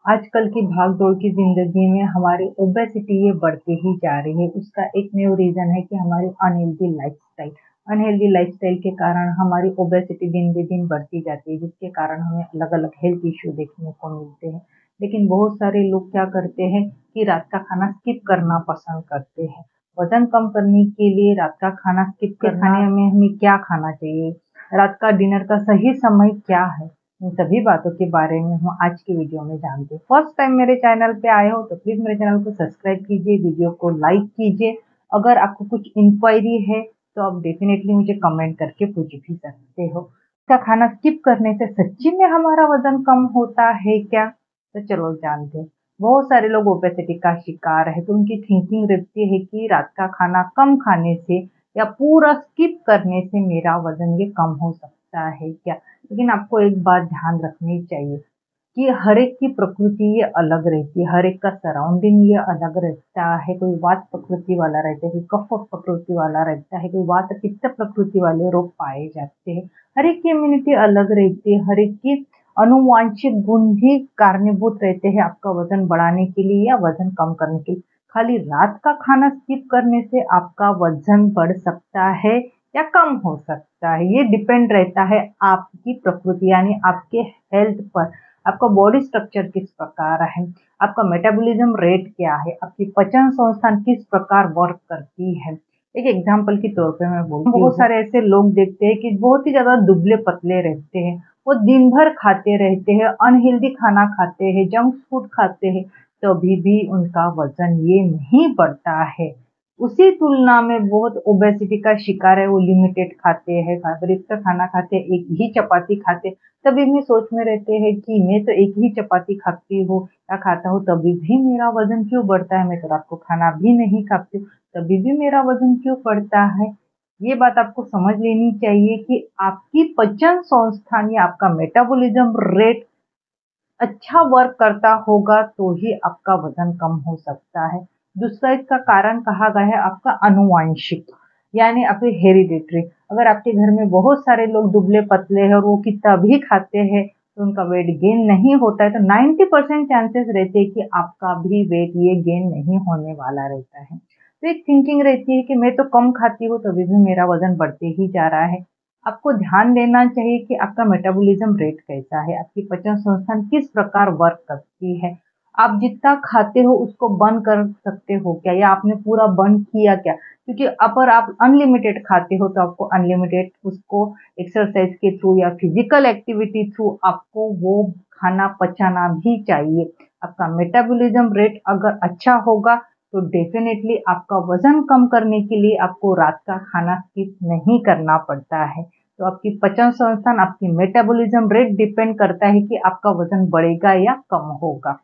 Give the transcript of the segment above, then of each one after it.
आजकल की भाग-दौड़ की ज़िंदगी में हमारी ओबेसिटी ये बढ़ती ही जा रही है। उसका एक मेन रीज़न है कि हमारी अनहेल्दी लाइफ़स्टाइल। अनहेल्दी लाइफ़स्टाइल के कारण हमारी ओबेसिटी दिन-ब-दिन बढ़ती जाती है, जिसके कारण हमें अलग-अलग हेल्थ इश्यू देखने को मिलते हैं। लेकिन बहुत सारे लोग क्या करते हैं कि रात का खाना स्किप करना पसंद करते हैं। वज़न कम करने के लिए रात का खाना स्किप खाने में हमें क्या खाना चाहिए? रात का डिनर का सही समय क्या है? इन सभी बातों के बारे में हम आज की वीडियो में जानते हैं। फर्स्ट टाइम मेरे चैनल पे आए हो तो प्लीज मेरे चैनल को सब्सक्राइब कीजिए, वीडियो को लाइक कीजिए। अगर आपको कुछ इंक्वायरी है तो आप डेफिनेटली मुझे कमेंट करके पूछ भी सकते हो। इसका खाना स्किप करने से सच्ची में हमारा वजन कम होता है क्या? तो चलो जानते हैं। बहुत सारे लोग ओबेसिटी का शिकार है तो उनकी थिंकिंग रहती है कि रात का खाना कम खाने से या पूरा स्किप करने से मेरा वजन ये कम हो सकता है क्या? लेकिन आपको एक बात ध्यान रखनी चाहिए कि हर एक की प्रकृति ये अलग रहती है, हर एक का सराउंडिंग ये अलग रहता है। कोई वात प्रकृति वाला रहता है, कोई कफ प्रकृति वाला रहता है, कोई वात पित्त प्रकृति वाले रोग पाए जाते हैं। हर एक की इम्यूनिटी अलग रहती है, हर एक की अनुवांशिक गुण भी कारणीभूत रहते हैं आपका वजन बढ़ाने के लिए या वजन कम करने के लिए। खाली रात का खाना स्किप करने से आपका वजन बढ़ सकता है या कम हो सकता है, ये डिपेंड रहता है आपकी प्रकृति यानी आपके हेल्थ पर। आपका बॉडी स्ट्रक्चर किस प्रकार है, आपका मेटाबॉलिज्म रेट क्या है, आपकी पचन संस्थान किस प्रकार वर्क करती है। एक एग्जांपल के तौर पे मैं बोलती हूँ, बहुत सारे ऐसे लोग देखते हैं कि बहुत ही ज्यादा दुबले पतले रहते हैं, वो दिन भर खाते रहते हैं, अनहेल्दी खाना खाते हैं, जंक फूड खाते हैं, तभी भी उनका वजन ये नहीं बढ़ता है। उसी तुलना में बहुत ओबेसिटी का शिकार है, वो लिमिटेड खाते हैं, फाइबरयुक्त खाना खाते हैं, एक ही चपाती खाते, तभी भी सोच में रहते हैं कि मैं तो एक ही चपाती खाती हूँ या खाता हूँ, तभी भी मेरा वजन क्यों बढ़ता है। मैं तो रात को खाना भी नहीं खाती हूँ, तभी भी मेरा वजन क्यों बढ़ता है। ये बात आपको समझ लेनी चाहिए कि आपकी पचन संस्थान या आपका मेटाबॉलिज्म रेट अच्छा वर्क करता होगा तो ही आपका वजन कम हो सकता है। दूसरा इसका कारण कहा गया है आपका अनुवांशिक, यानी आपके हेरिडिटरी। अगर आपके घर में बहुत सारे लोग दुबले पतले हैं और वो कितना भी खाते हैं तो उनका वेट गेन नहीं होता है, तो 90% चांसेस रहते हैं कि आपका भी वेट ये गेन नहीं होने वाला रहता है। तो एक थिंकिंग रहती है कि मैं तो कम खाती हूँ तभी भी मेरा वजन बढ़ते ही जा रहा है। आपको ध्यान देना चाहिए कि आपका मेटाबॉलिज्म रेट कैसा है, आपकी पचन संस्थान किस प्रकार वर्क करती है। आप जितना खाते हो उसको बर्न कर सकते हो क्या, या आपने पूरा बर्न किया क्या? क्योंकि अगर आप अनलिमिटेड खाते हो तो आपको अनलिमिटेड उसको एक्सरसाइज के थ्रू या फिजिकल एक्टिविटी थ्रू आपको वो खाना पचाना भी चाहिए। आपका मेटाबॉलिज्म रेट अगर अच्छा होगा तो डेफिनेटली आपका वजन कम करने के लिए आपको रात का खाना स्किप नहीं करना पड़ता है। तो आपकी पचन संस्थान, आपकी मेटाबॉलिज्म रेट डिपेंड करता है कि आपका वजन बढ़ेगा या कम होगा।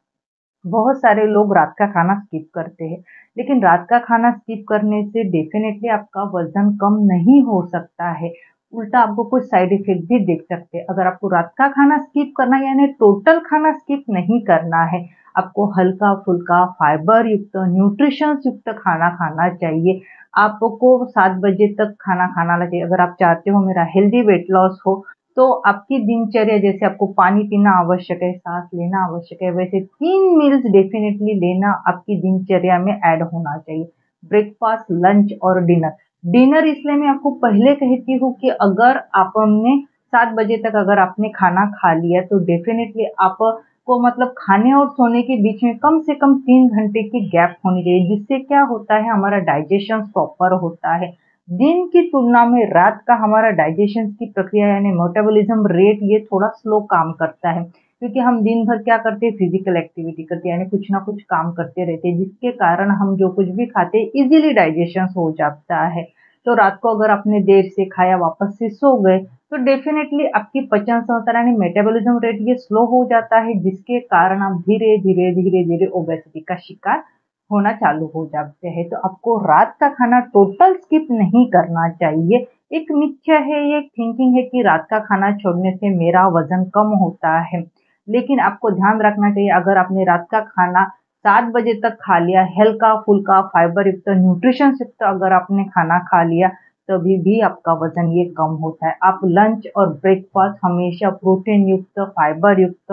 बहुत सारे लोग रात का खाना स्किप करते हैं, लेकिन रात का खाना स्किप करने से डेफिनेटली आपका वजन कम नहीं हो सकता है। उल्टा आपको कुछ साइड इफेक्ट भी देख सकते हैं। अगर आपको रात का खाना स्किप करना है यानी टोटल खाना स्किप नहीं करना है, आपको हल्का फुल्का फाइबर युक्त न्यूट्रिशन युक्त खाना खाना चाहिए। आपको 7 बजे तक खाना खाना चाहिए। अगर आप चाहते हो मेरा हेल्दी वेट लॉस हो तो आपकी दिनचर्या जैसे आपको पानी पीना आवश्यक है, सांस लेना आवश्यक है, वैसे 3 मील्स डेफिनेटली लेना आपकी दिनचर्या में ऐड होना चाहिए। ब्रेकफास्ट, लंच और डिनर। डिनर इसलिए मैं आपको पहले कहती हूँ कि अगर आपने 7 बजे तक अगर आपने खाना खा लिया तो डेफिनेटली आपको मतलब खाने और सोने के बीच में कम से कम 3 घंटे की गैप होनी चाहिए, जिससे क्या होता है हमारा डाइजेशन प्रॉपर होता है। दिन की तुलना में रात का हमारा डाइजेशन की प्रक्रिया यानी मेटाबॉलिज्म रेट ये थोड़ा स्लो काम करता है, क्योंकि हम दिन भर क्या करते हैं, फिजिकल एक्टिविटी करते हैं, यानी कुछ ना कुछ काम करते रहते हैं, जिसके कारण हम जो कुछ भी खाते हैं इजीली डाइजेशन हो जाता है। तो रात को अगर आपने देर से खाया वापस से सो गए तो डेफिनेटली आपकी पचन संस्था यानी मेटाबॉलिज्म रेट ये स्लो हो जाता है, जिसके कारण आप धीरे धीरे धीरे धीरे ओबेसिटी का शिकार होना चालू हो जाते हैं। तो आपको रात का खाना टोटल स्किप नहीं करना चाहिए। एक मिथ्या है, ये थिंकिंग है कि रात का खाना छोड़ने से मेरा वजन कम होता है, लेकिन आपको ध्यान रखना चाहिए अगर आपने रात का खाना 7 बजे तक खा लिया, हल्का फुल्का फाइबर युक्त न्यूट्रिशन युक्त अगर आपने खाना खा लिया तभी भी आपका वजन ये कम होता है। आप लंच और ब्रेकफास्ट हमेशा प्रोटीन युक्त, फाइबर युक्त,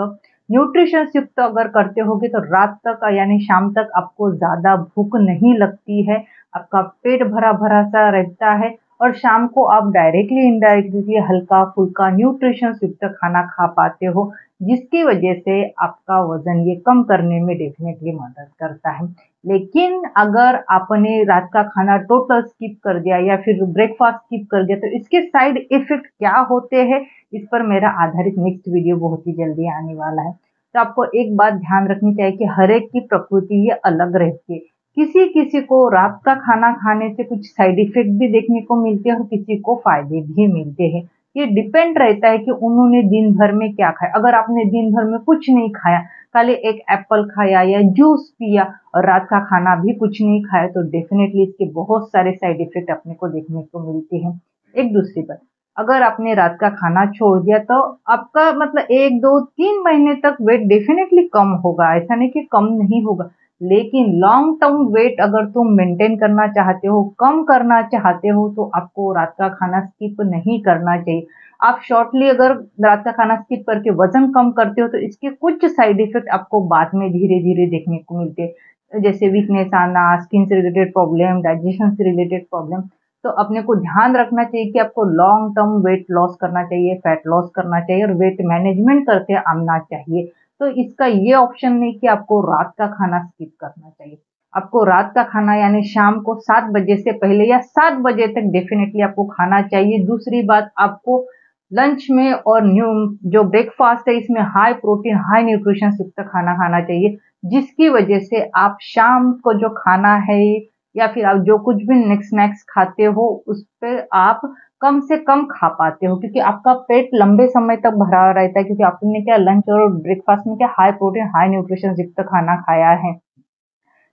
न्यूट्रिशंस युक्त अगर करते होगे तो रात तक यानी शाम तक आपको ज़्यादा भूख नहीं लगती है, आपका पेट भरा-भरा सा रहता है और शाम को आप डायरेक्टली इनडायरेक्टली हल्का-फुल्का न्यूट्रिशंस युक्त खाना खा पाते हो, जिसकी वजह से आपका वज़न ये कम करने में डेफ़िनेटली मदद करता है। लेकिन अगर आपने रात का खाना टोटल स्किप कर दिया या फिर ब्रेकफ़ास्ट स्किप कर दिया, तो इसके साइड इफ़ेक्ट क्या होते हैं, इस पर मेरा आधारित नेक्स्ट वीडियो बहुत ही जल्दी आने वाला है। तो आपको एक बात ध्यान रखनी चाहिए कि हर एक की प्रकृति ये अलग रहती है। किसी-किसी को रात का खाना खाने से कुछ साइड इफ़ेक्ट भी देखने को मिलते हैं और किसी को फ़ायदे भी मिलते हैं। ये डिपेंड रहता है कि उन्होंने दिन भर में क्या खाया। अगर आपने दिन भर में कुछ नहीं खाया, खाली एक एप्पल खाया या जूस पिया और रात का खाना भी कुछ नहीं खाया, तो डेफ़िनेटली इसके बहुत सारे साइड इफ़ेक्ट अपने को देखने को मिलते हैं। एक दूसरी बात, अगर आपने रात का खाना छोड़ दिया तो आपका मतलब 1, 2, 3 महीने तक वेट डेफ़िनेटली कम होगा, ऐसा नहीं कि कम नहीं होगा। लेकिन लॉन्ग टर्म वेट अगर तुम मेंटेन करना चाहते हो, कम करना चाहते हो, तो आपको रात का खाना स्किप नहीं करना चाहिए। आप शॉर्टली अगर रात का खाना स्किप करके वज़न कम करते हो, तो इसके कुछ साइड इफ़ेक्ट आपको बाद में धीरे-धीरे देखने को मिलते हैं। जैसे वीकनेस आना, स्किन से रिलेटेड प्रॉब्लम, डाइजेशन से रिलेटेड प्रॉब्लम। तो अपने को ध्यान रखना चाहिए कि आपको लॉन्ग टर्म वेट लॉस करना चाहिए, फैट लॉस करना चाहिए और वेट मैनेजमेंट करके आना चाहिए। तो इसका ये ऑप्शन नहीं कि आपको रात का खाना स्किप करना चाहिए। आपको रात का खाना यानी शाम को 7 बजे से पहले या 7 बजे तक डेफ़िनेटली आपको खाना चाहिए। दूसरी बात, आपको लंच में और जो ब्रेकफ़ास्ट है इसमें हाई प्रोटीन, हाई न्यूट्रिशंस युक्त खाना खाना चाहिए, जिसकी वजह से आप शाम को जो खाना है या फिर आप जो कुछ भी स्नैक्स खाते हो, उस पे आप कम से कम खा पाते हो, क्योंकि आपका पेट लंबे समय तक भरा रहता है, क्योंकि आपने क्या लंच और ब्रेकफ़ास्ट में क्या हाई प्रोटीन, हाई न्यूट्रिशंस युक्त खाना खाया है।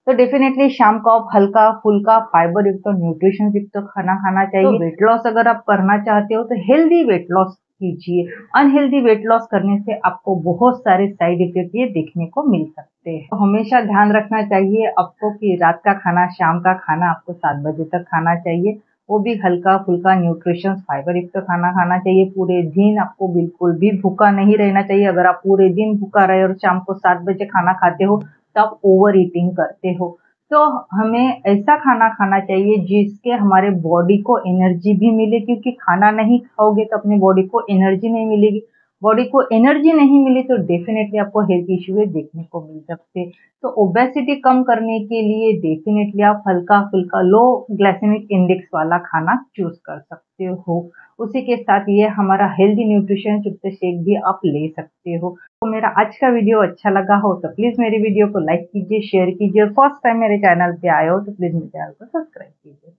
तो डेफ़िनेटली शाम को आप हल्का-फुल्का फाइबर युक्त और न्यूट्रिशन युक्त खाना खाना चाहिए। तो वेट लॉस अगर आप करना चाहते हो तो हेल्दी वेट लॉस कीजिए। अनहेल्दी वेट लॉस करने से आपको बहुत सारे साइड इफ़ेक्ट ये देखने को मिल सकते हैं। तो हमेशा ध्यान रखना चाहिए आपको कि रात का खाना, शाम का खाना आपको 7 बजे तक खाना चाहिए। वो भी हल्का-फुल्का न्यूट्रिशंस फाइबर युक्त खाना खाना चाहिए। पूरे दिन आपको बिल्कुल भी भूखा नहीं रहना चाहिए। अगर आप पूरे दिन भूखा रहे और शाम को 7 बजे खाना खाते हो, तो आप ओवर ईटिंग करते हो। तो हमें ऐसा खाना खाना चाहिए जिसके हमारे बॉडी को एनर्जी भी मिले, क्योंकि खाना नहीं खाओगे तो अपनी बॉडी को एनर्जी नहीं मिलेगी। बॉडी को एनर्जी नहीं मिली तो डेफ़िनेटली आपको हेल्थ इश्यू देखने को मिल सकते हैं। तो ओबेसिटी कम करने के लिए डेफ़िनेटली आप हल्का-फुल्का लो ग्लाइसेमिक इंडेक्स वाला खाना चूज़ कर सकते हो। उसी के साथ ये हमारा हेल्दी न्यूट्रिशन युक्त शेक भी आप ले सकते हो। तो मेरा आज का वीडियो अच्छा लगा हो तो प्लीज़ मेरी वीडियो को लाइक कीजिए, शेयर कीजिए और फर्स्ट टाइम मेरे चैनल पे आए हो तो प्लीज़ मेरे चैनल को सब्सक्राइब कीजिए।